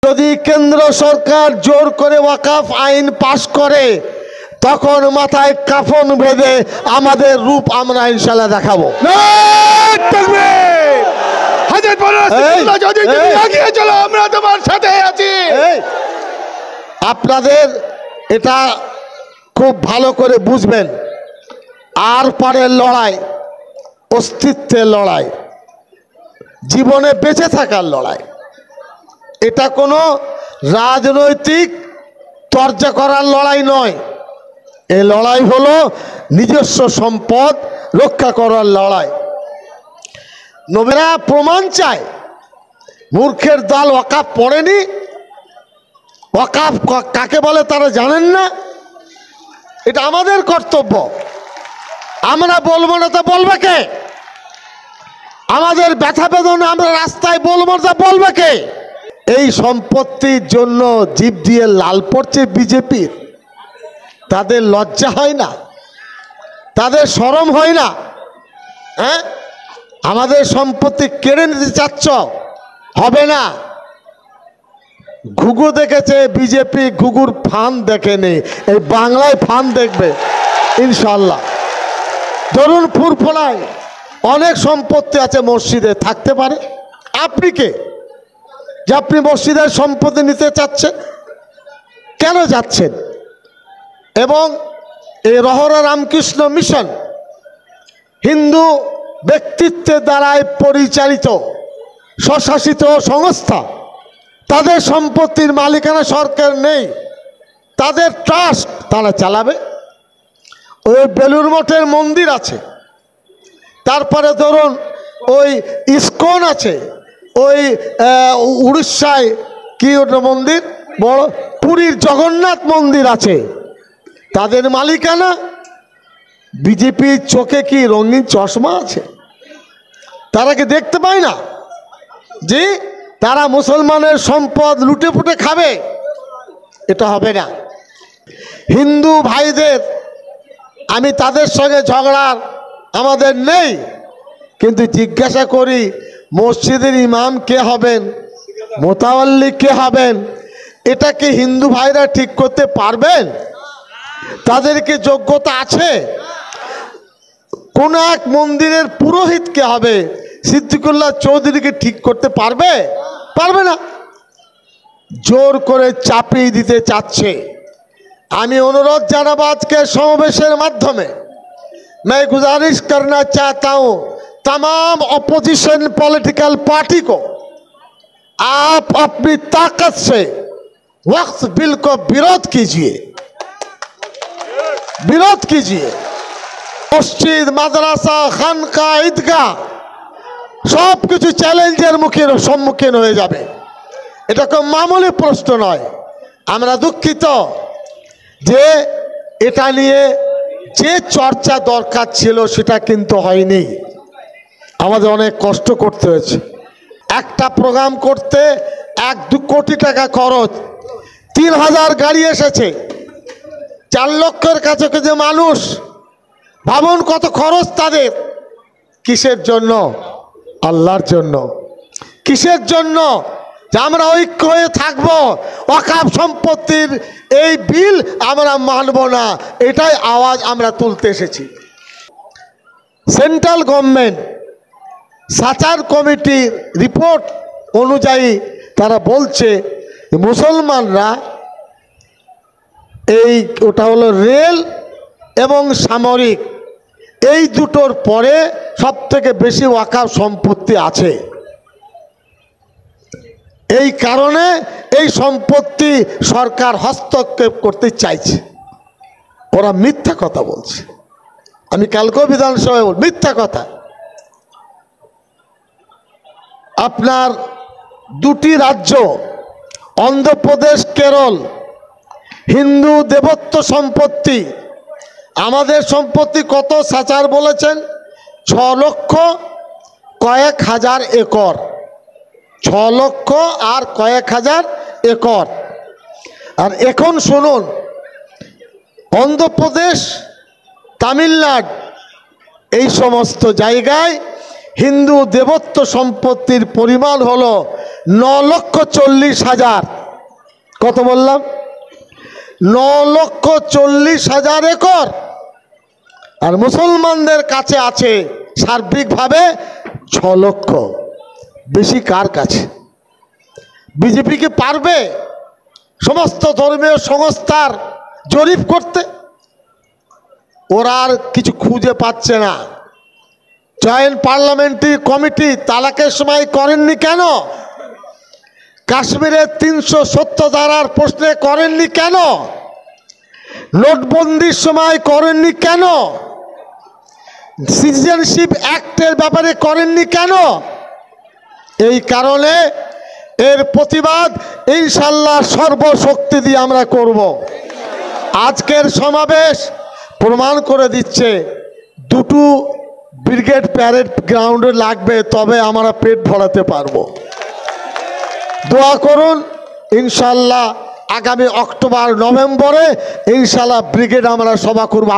যদি কেন্দ্র সরকার জোর করে ওয়াকফ আইন পাশ করে তখন মাথায় কাফন বেঁধে আমাদের রূপ আমরা ইনশাআল্লাহ দেখাবো। আমরা তোমার সাথে আছি। আপনাদের এটা খুব ভালো করে বুঝবেন, আর পারের লড়াই অস্তিত্বের লড়াই, জীবনে বেঁচে থাকার লড়াই। এটা কোনো রাজনৈতিক চর্চা করার লড়াই নয়, এই লড়াই হলো নিজস্ব সম্পদ রক্ষা করার লড়াই। নবীরা প্রমাণ চায়, মূর্খের দল ওয়াকফ পড়েনি, ওয়াকফ কাকে বলে তারা জানেন না। এটা আমাদের কর্তব্য, আমরা বলবো না তা বলবে কে? আমাদের ব্যথা বেদনা আমরা রাস্তায় বলবো না তা বলবে কে? এই সম্পত্তির জন্য জিভ দিয়ে লাল পড়ছে বিজেপির, তাদের লজ্জা হয় না, তাদের শরম হয় না? হ্যাঁ, আমাদের সম্পত্তি কেড়ে নিতে চাচ্ছ, হবে না। ঘুঘু দেখেছে বিজেপি, ঘুঘুর ফান দেখেনি, এই বাংলায় ফান দেখবে ইনশাল্লাহ। ধরুন ফুরফুরায় অনেক সম্পত্তি আছে, মসজিদে থাকতে পারে। আপনি কে যে আপনি মসজিদের সম্পত্তি নিতে চাচ্ছেন? কেন যাচ্ছেন? এবং এই রহরা রামকৃষ্ণ মিশন হিন্দু ব্যক্তিত্বের দ্বারাই পরিচালিত স্বশাসিত সংস্থা, তাদের সম্পত্তির মালিকানা সরকার নেই, তাদের ট্রাস্ট তারা চালাবে। ওই বেলুড় মঠের মন্দির আছে, তারপরে ধরুন ওই ইস্কন আছে, ওই উড়িষ্যায় কি ওটা মন্দির, বড় পুরীর জগন্নাথ মন্দির আছে, তাদের মালিকানা। বিজেপির চোখে কি রঙিন চশমা আছে? তারা কি দেখতে পায় না যে তারা মুসলমানের সম্পদ লুটে পুটে খাবে? এটা হবে না। হিন্দু ভাইদের আমি তাদের সঙ্গে ঝগড়ার আমাদের নেই, কিন্তু জিজ্ঞাসা করি মসজিদের ইমাম কে হবেন, মোতাওয়াল্লি কে হবেন, এটা কি হিন্দু ভাইরা ঠিক করতে পারবেন? তাদেরকে যোগ্যতা আছে? কোন এক মন্দিরের পুরোহিত কে হবে, সিদ্দিকুল্লাহ চৌধুরীকে ঠিক করতে পারবে? পারবে না। জোর করে চাপিয়ে দিতে চাচ্ছে। আমি অনুরোধ জানাবো আজকে সমাবেশের মাধ্যমে, मैं गुजारिश करना चाहता हूं तमाम अपोजिशन पॉलिटिकल पार्टी को, आप अपनी ताकत से वक्फ बिल को विरोध कीजिए, विरोध कीजिए। मस्जिद, माद्रासा, खानका, ईदगाह सब কিছু চ্যালেঞ্জের সম্মুখীন হয়ে যাবে। এটা কোনো মামুলি প্রশ্ন নয়। আমরা দুঃখিত যে এটা নিয়ে যে চর্চা দরকার ছিল সেটা কিন্তু হয়নি। আমাদের অনেক কষ্ট করতে হয়েছে। একটা প্রোগ্রাম করতে 1-2 কোটি টাকা খরচ, 3000 গাড়ি এসেছে, 4 লক্ষের কাছাকাছি মানুষ। ভাবুন কত খরচ তাদের। কিসের জন্য? আল্লাহর জন্য। কিসের জন্য? যে আমরা ঐক্য হয়ে থাকবো, ওয়াকফ সম্পত্তির এই বিল আমরা মানব না, এটাই আওয়াজ আমরা তুলতে এসেছি। সেন্ট্রাল গভর্নমেন্ট সাচার কমিটির রিপোর্ট অনুযায়ী তারা বলছে মুসলমানরা এই ওটা হলো রেল এবং সামরিক, এই দুটোর পরে সবথেকে বেশি ওয়াকফ সম্পত্তি আছে। এই কারণে এই সম্পত্তি সরকার হস্তক্ষেপ করতে চাইছে। ওরা মিথ্যা কথা বলছে। আমি কালকেও বিধানসভায় বল, মিথ্যা কথা। আপনার 2টি রাজ্য অন্ধ্রপ্রদেশ, কেরল, হিন্দু দেবত্ব সম্পত্তি। আমাদের সম্পত্তি কত সাচার বলেছেন? 6 লক্ষ কয়েক হাজার একর, 6 লক্ষ আর কয়েক হাজার একর। আর এখন শুনুন, অন্ধ্রপ্রদেশ, তামিলনাড়ু এই সমস্ত জায়গায় হিন্দু দেবত্ব সম্পত্তির পরিমাণ হলো 9,40,000, কত বললাম? 9,40,000 একর। আর মুসলমানদের কাছে আছে সার্বিকভাবে 6 লক্ষ। বেশি কার কাছে? বিজেপি কি পারবে সমস্ত ধর্মীয় সংস্থার জরিপ করতে? ওরা আর কিছু খুঁজে পাচ্ছে না। জয়েন্ট পার্লামেন্টারি কমিটি তালাকের সময় করেননি কেন? কাশ্মীরের 370 ধারার প্রশ্নে করেননি কেন? নোটবন্দির সময় করেননি কেন? সিটিজেনশিপ অ্যাক্টের ব্যাপারে করেননি কেন? এই কারণে এর প্রতিবাদ ইনশাল্লাহ সর্বশক্তি দিয়ে আমরা করব। আজকের সমাবেশ প্রমাণ করে দিচ্ছে, দুটো ব্রিগেড প্যারেড গ্রাউন্ডে লাগবে, তবে আমরা পেট ভরাতে পারবো। দোয়া করুন, ইনশাল্লাহ আগামী অক্টোবর নভেম্বরে ইনশাল্লাহ ব্রিগেড আমরা সভা করব।